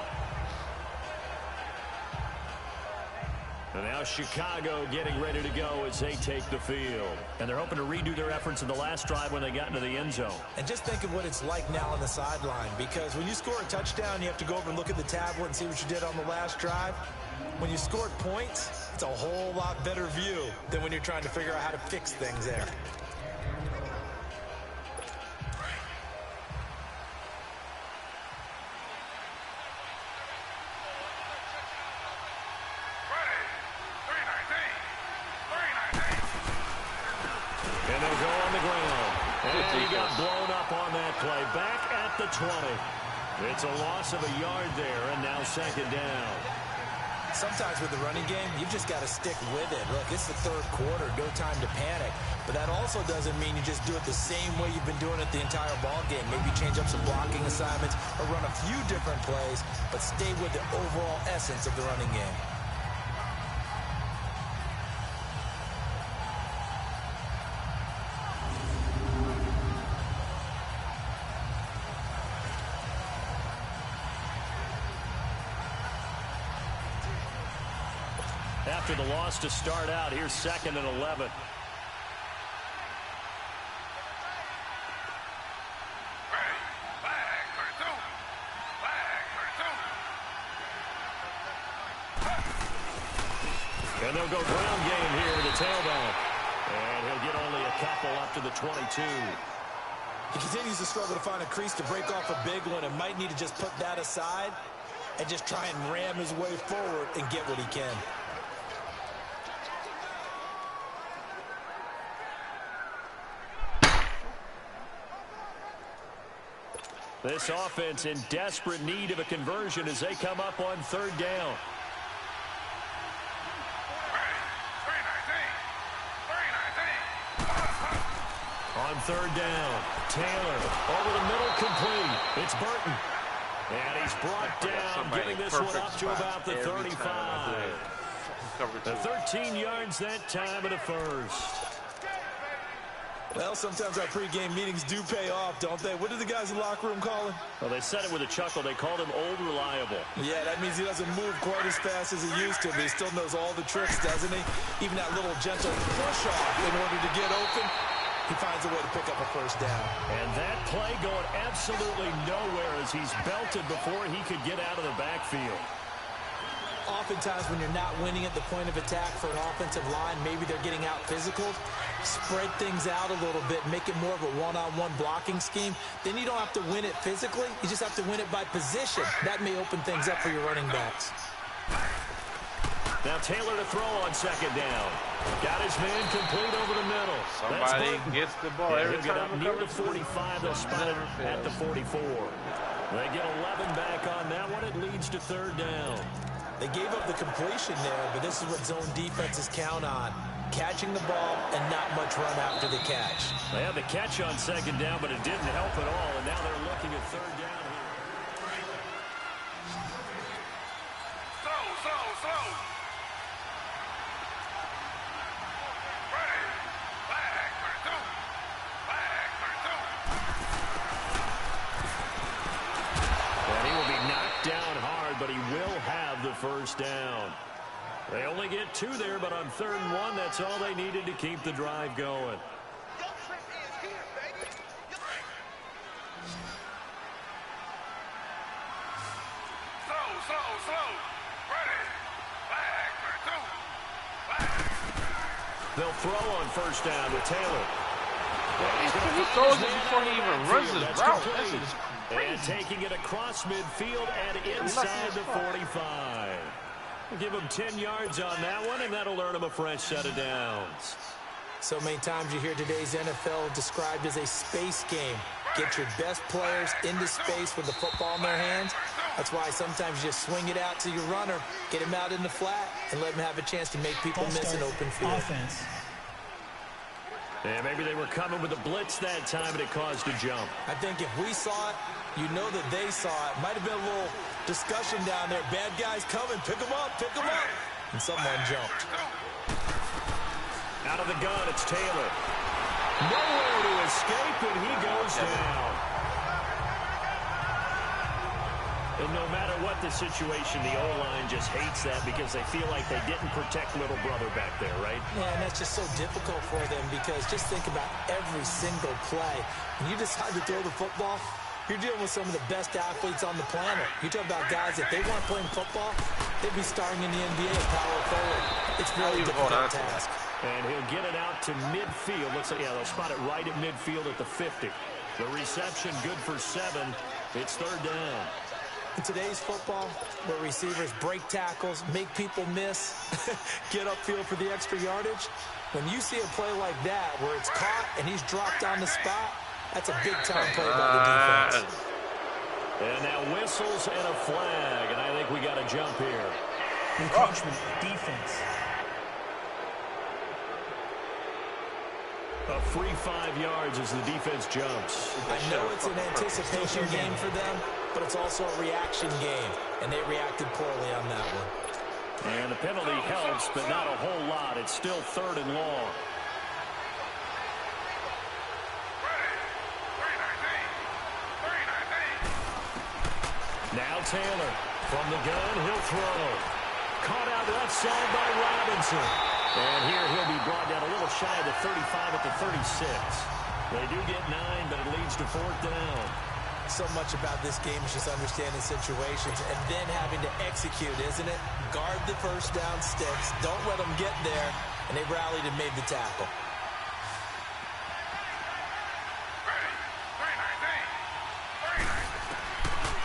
And now Chicago getting ready to go as they take the field. And they're hoping to redo their efforts in the last drive when they got into the end zone. And just think of what it's like now on the sideline, because when you score a touchdown, you have to go over and look at the tablet and see what you did on the last drive. When you scored points, it's a whole lot better view than when you're trying to figure out how to fix things there. And they'll go on the ground. And he got blown up on that play. Back at the 20. It's a loss of a yard there, and now 2nd down. Sometimes with the running game, you've just got to stick with it. Look, it's the 3rd quarter, no time to panic. But that also doesn't mean you just do it the same way you've been doing it the entire ball game. Maybe change up some blocking assignments or run a few different plays, but stay with the overall essence of the running game. After the loss to start out, here's 2nd and 11. And they'll go ground game here to the tailback. And he'll get only a couple up to the 22. He continues to struggle to find a crease to break off a big one and might need to just put that aside and just try and ram his way forward and get what he can. This offense in desperate need of a conversion as they come up on 3rd down. On 3rd down, Taylor over the middle, complete. It's Burton. And he's brought down, getting this one up to about the 35. cover 2. 13 yards that time at a first. Well, sometimes our pregame meetings do pay off, don't they? What do the guys in the locker room call him? Well, they said it with a chuckle. They called him Old Reliable. Yeah, that means he doesn't move quite as fast as he used to, but he still knows all the tricks, doesn't he? Even that little gentle push-off in order to get open, he finds a way to pick up a first down. And that play going absolutely nowhere as he's belted before he could get out of the backfield. Oftentimes when you're not winning at the point of attack for an offensive line, maybe they're getting out physical, spread things out a little bit, make it more of a one-on-one blocking scheme. Then you don't have to win it physically. You just have to win it by position. That may open things up for your running backs. Now Taylor to throw on second down. Got his man complete over the middle. Somebody gets the ball every time. Get up near the 45. They'll spot it at the 44. They get 11 back on that one. It leads to third down. They gave up the completion there, but this is what zone defenses count on. Catching the ball and not much run after the catch. They had the catch on second down, but it didn't help at all, and now they're looking at third down here. Slow. Ready. Flag for 2. Flag for 2. And he will be knocked down hard, but he will have the first down. They only get 2 there, but on 3rd and 1, that's all they needed to keep the drive going. Slow. Ready. Flag for 2. Flag. They'll throw on first down to Taylor. He throws it before he even runs his route. That's just crazy. And taking it across midfield and inside the 45. We'll give him 10 yards on that one, and that'll earn him a fresh set of downs. So many times you hear today's NFL described as a space game. Get your best players into space with the football in their hands. That's why sometimes you just swing it out to your runner, get him out in the flat, and let him have a chance to make people miss an open field. Offense. Yeah, maybe they were coming with a blitz that time, and it caused a jump. I think if we saw it, you know that they saw it. Might have been a little discussion down there. Bad guys coming. Pick them up. And someone jumped. Out of the gun, it's Taylor. Nowhere to escape, and he goes down. And no matter what the situation, the O-line just hates that because they feel like they didn't protect little brother back there, right? Yeah, and that's just so difficult for them because just think about every single play. When you decide to throw the football, you're dealing with some of the best athletes on the planet. You talk about guys, if they weren't playing football, they'd be starring in the NBA at power forward. It's a really difficult task. And he'll get it out to midfield. Looks like, yeah, they'll spot it right at midfield at the 50. The reception good for 7. It's third down. In today's football, where receivers break tackles, make people miss, get upfield for the extra yardage, when you see a play like that where it's caught and he's dropped on the spot, that's a big-time play by the defense. And now whistles and a flag, and I think we got a jump here. Encroachment, defense. A free 5 yards as the defense jumps. I know it's an anticipation game for them, but it's also a reaction game, and they reacted poorly on that one. And the penalty helps, but not a whole lot. It's still 3rd and long. Now Taylor from the gun, he'll throw. Caught out left side by Robinson. And here he'll be brought down a little shy of the 35 at the 36. They do get 9, but it leads to 4th down. So much about this game is just understanding situations and then having to execute, isn't it? Guard the first down sticks. Don't let them get there. And they rallied and made the tackle.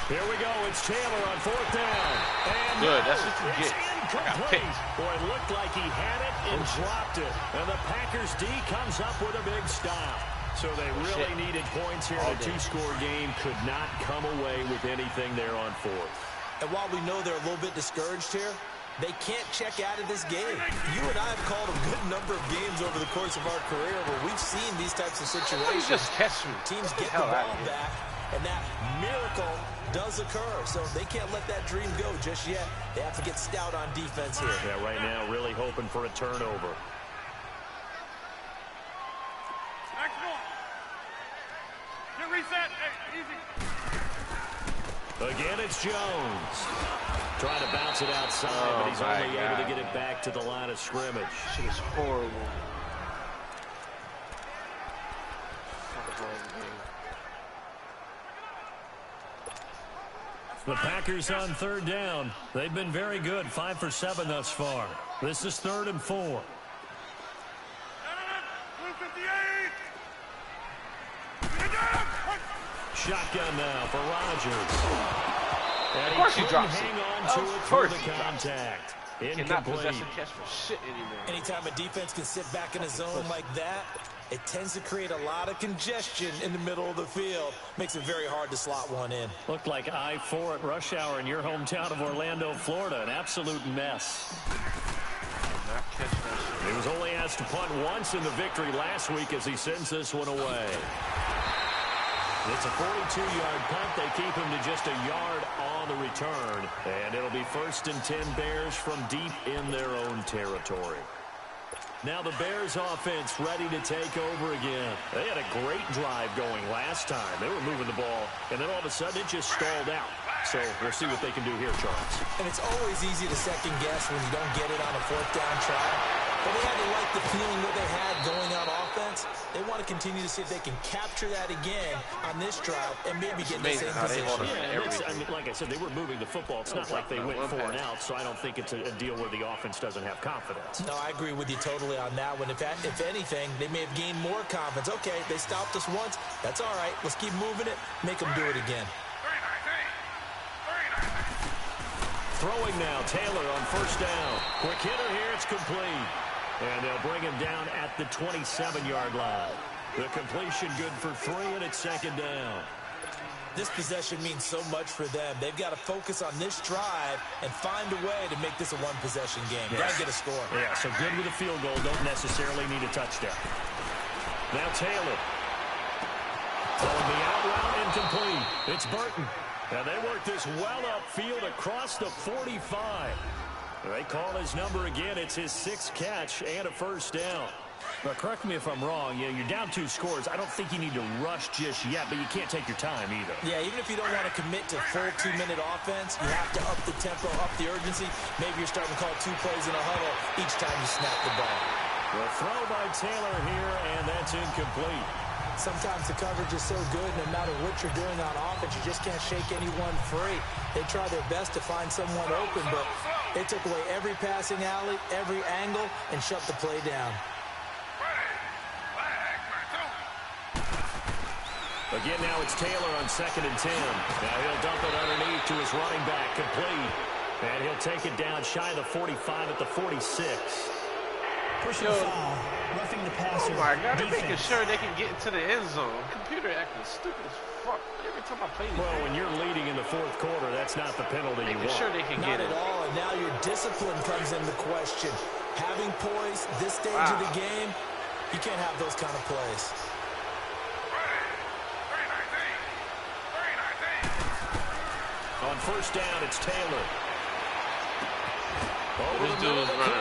Here we go. It's Taylor on 4th down. And good. That's what you get. Boy, it looked like he had it and dropped it. And the Packers D comes up with a big stop. So they really needed points here in a 2-score game. Could not come away with anything there on 4th. And while we know they're a little bit discouraged here, they can't check out of this game. You and I have called a good number of games over the course of our career where we've seen these types of situations. Just catch me. Teams get the ball back, and that miracle does occur. So they can't let that dream go just yet. They have to get stout on defense here. Yeah, right now really hoping for a turnover. Reset. Hey, easy. Again, it's Jones. Trying to bounce it outside, but he's only able to get it back to the line of scrimmage. Shit is horrible. The Packers on third down. They've been very good, 5 for 7 thus far. This is 3rd and 4. Shotgun now for Rodgers. And of course he drops it. Hang on to it through the contact. Cannot possess a catch for shit anymore. Anytime a defense can sit back in a zone like that, it tends to create a lot of congestion in the middle of the field. Makes it very hard to slot one in. Looked like I-4 at rush hour in your hometown of Orlando, Florida. An absolute mess. He was only asked to punt once in the victory last week as he sends this one away. It's a 42-yard punt. They keep him to just a yard on the return. And it'll be 1st and 10 Bears from deep in their own territory. Now the Bears offense ready to take over again. They had a great drive going last time. They were moving the ball, and then all of a sudden it just stalled out. So we'll see what they can do here, Charles. And it's always easy to second guess when you don't get it on a 4th down try. But they had to like the feeling that they had going on offense. They want to continue to see if they can capture that again on this drive and maybe get in the same position. Yeah, I mean, like I said, they were moving the football. It's not like they went 4 and out, so I don't think it's a deal where the offense doesn't have confidence. No, I agree with you totally on that one. If anything, they may have gained more confidence. Okay, they stopped us once. That's all right. Let's keep moving it. Make them do it again. Throwing now, Taylor on 1st down. Quick hitter here, it's complete. And they'll bring him down at the 27-yard line. The completion good for 3, and it's 2nd down. This possession means so much for them. They've got to focus on this drive and find a way to make this a one-possession game. Yes. Got to get a score. Yeah, so good with a field goal. Don't necessarily need a touchdown. Now Taylor. Throwing the out route, incomplete. It's Burton. Now they work this well upfield across the 45. They call his number again. It's his 6th catch and a 1st down. But correct me if I'm wrong. You're down 2 scores. I don't think you need to rush just yet, but you can't take your time either. Yeah, even if you don't want to commit to full 2-minute offense, you have to up the tempo, up the urgency. Maybe you're starting to call 2 plays in a huddle each time you snap the ball. The throw by Taylor here, and that's incomplete. Sometimes the coverage is so good, no matter what you're doing on offense, you just can't shake anyone free. They try their best to find someone open, but they took away every passing alley, every angle, and shut the play down. Again, now it's Taylor on 2nd and 10. Now he'll dump it underneath to his running back, complete. And he'll take it down shy of the 45 at the 46. Personal foul, roughing the passer. Oh my God, they're making sure they can get into the end zone. Computer acting stupid as fuck every time I play this. Well, when you're leading in the 4th quarter, that's not the penalty you want. Making sure they can get it. Not at all, and now your discipline comes into question. Having poise this stage of the game, you can't have those kind of plays. On 1st down, it's Taylor. This dude is running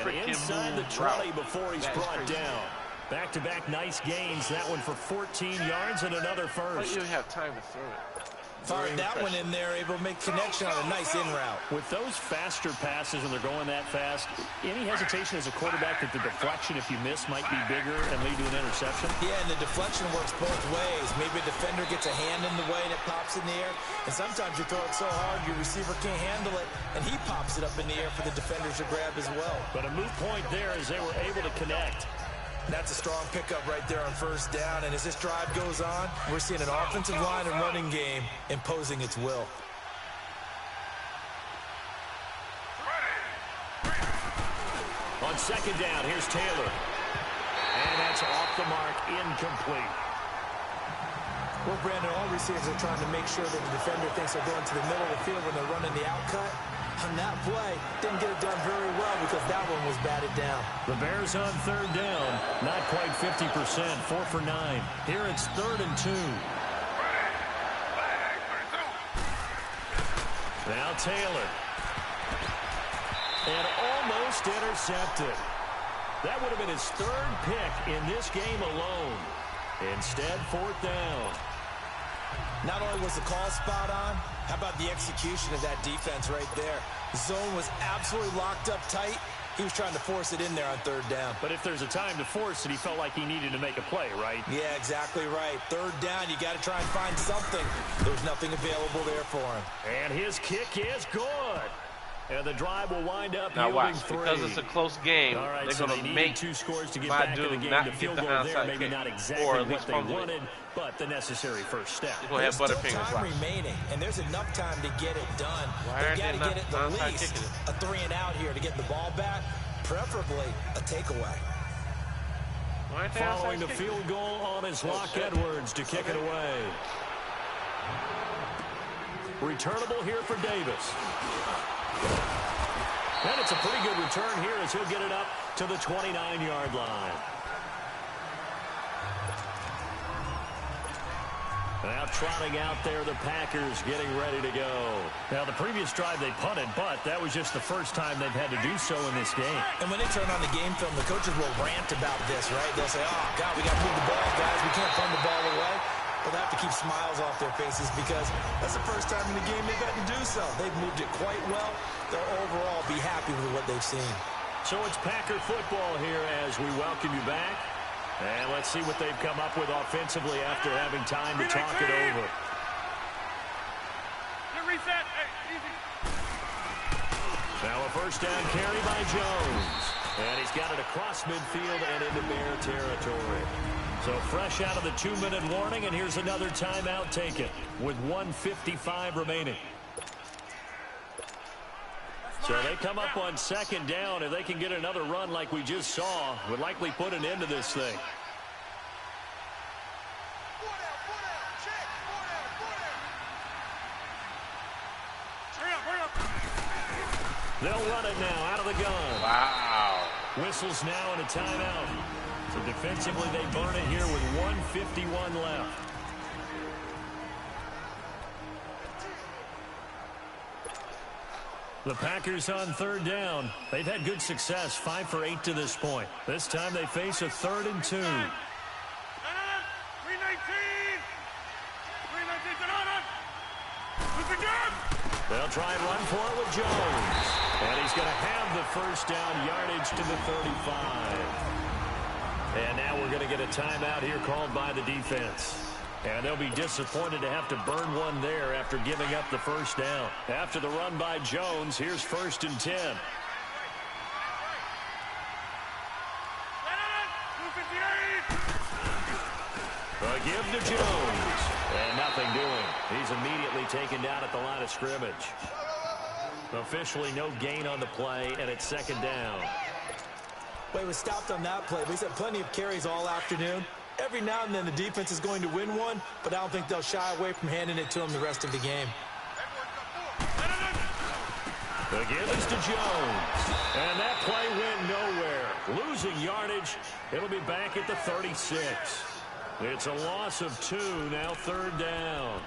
and inside the 20 before he's brought down. Back-to-back nice gains. That one for 14 yards and another 1st. But you have time to throw it. Fired that one in there, able to make connection on a nice in route. With those faster passes when they're going that fast, any hesitation as a quarterback that the deflection, if you miss, might be bigger and lead to an interception? Yeah, and the deflection works both ways. Maybe a defender gets a hand in the way and it pops in the air. And sometimes you throw it so hard your receiver can't handle it, and he pops it up in the air for the defenders to grab as well. But a moot point there as they were able to connect. That's a strong pickup right there on 1st down. And as this drive goes on, we're seeing an offensive line and running game imposing its will. On 2nd down, here's Taylor. And that's off the mark, incomplete. Well, Brandon, all receivers are trying to make sure that the defender thinks they're going to the middle of the field when they're running the out cut. On that play, didn't get it done very well because that one was batted down. The Bears on third down. Not quite 50%. 4 for 9. Here it's 3rd and 2. Now Taylor. And almost intercepted. That would have been his 3rd pick in this game alone. Instead, 4th down. Not only was the call spot on, how about the execution of that defense right there? The zone was absolutely locked up tight. He was trying to force it in there on 3rd down. But if there's a time to force it, he felt like he needed to make a play, right? Yeah, exactly right. 3rd down, you got to try and find something. There's nothing available there for him. And his kick is good. And the drive will wind up now watch, 3. because it's a close game, All right, they're so going to make 2 scores to get my back in the dude game. not The get field the goal there, onside maybe kick, not exactly or at what least they fumble it. wanted, but the necessary first step. He's going to have There's Butterfingers. still time remaining, and there's enough time to get it done. Why They aren't got they to get it not at onside least kicking it? a 3 and out here to get the ball back, preferably a takeaway. Why aren't they Following onside the kicking? field goal on his Locke Edwards to kick it away. Returnable here for Davis. And it's a pretty good return here as he'll get it up to the 29-yard line. Now trotting out there, the Packers getting ready to go. Now the previous drive they punted, but that was just the first time they've had to do so in this game. And when they turn on the game film, the coaches will rant about this, right? They'll say, oh, God, we got to move the ball, guys. We can't punt the ball away. Well, they have to keep smiles off their faces because that's the first time in the game they've had to do so. They've moved it quite well. They'll overall be happy with what they've seen. So it's Packer football here as we welcome you back. And let's see what they've come up with offensively after having time to talk it over. Reset. Hey, easy. Now a first down carry by Jones. And he's got it across midfield and into Bear territory. So fresh out of the 2-minute warning, and here's another timeout taken with 1:55 remaining. So they come up on 2nd down. If they can get another run like we just saw, would likely put an end to this thing. They'll run it now out of the gun. Wow. Whistles now and a timeout. So defensively they burn it here with 1:51 left. The Packers on 3rd down. They've had good success, 5 for 8 to this point. This time they face a 3rd and 2. 319. 319. They'll try and run for it with Jones. And he's going to have the first down, yardage to the 35. And now we're going to get a timeout here called by the defense. And they'll be disappointed to have to burn one there after giving up the first down. After the run by Jones, here's 1st and 10. A give to Jones. And nothing doing. He's immediately taken down at the line of scrimmage. Officially no gain on the play, and it's 2nd down. Well, he was stopped on that play, but he's had plenty of carries all afternoon. Every now and then the defense is going to win one, but I don't think they'll shy away from handing it to him the rest of the game. The give is to Jones. And that play went nowhere. Losing yardage. It'll be back at the 36. It's a loss of 2, now 3rd down.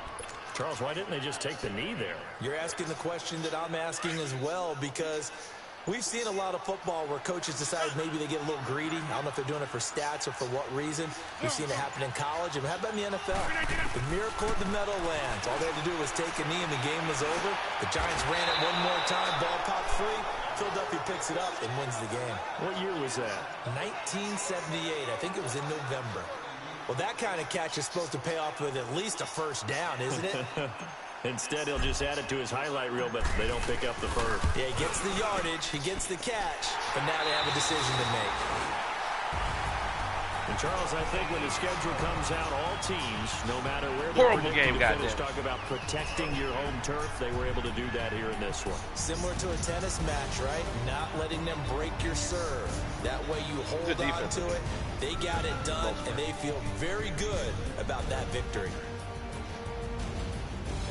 Charles, why didn't they just take the knee there? You're asking the question that I'm asking as well, because we've seen a lot of football where coaches decide maybe they get a little greedy. I don't know if they're doing it for stats or for what reason. We've seen it happen in college. And how about in the NFL? The miracle of the Meadowlands. All they had to do was take a knee and the game was over. The Giants ran it one more time. Ball popped free. Philadelphia picks it up and wins the game. What year was that? 1978. I think it was in November. Well, that kind of catch is supposed to pay off with at least a first down, isn't it? Instead, he'll just add it to his highlight reel, but they don't pick up the first. Yeah, he gets the yardage, he gets the catch, but now they have a decision to make. And Charles, I think when the schedule comes out, all teams, no matter where Horrible they're game, predicted to finish, goddamn. talk about protecting your home turf. They were able to do that here in this one. Similar to a tennis match, right? Not letting them break your serve. That way you hold on to it. They got it done, and they feel very good about that victory.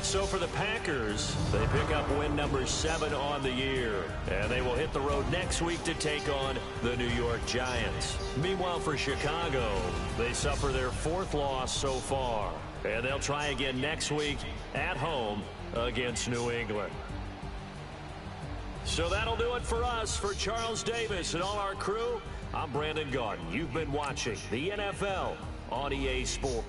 So for the Packers, they pick up win number 7 on the year. And they will hit the road next week to take on the New York Giants. Meanwhile, for Chicago, they suffer their 4th loss so far. And they'll try again next week at home against New England. So that'll do it for us. For Charles Davis and all our crew, I'm Brandon Gaudin. You've been watching the NFL on EA Sports.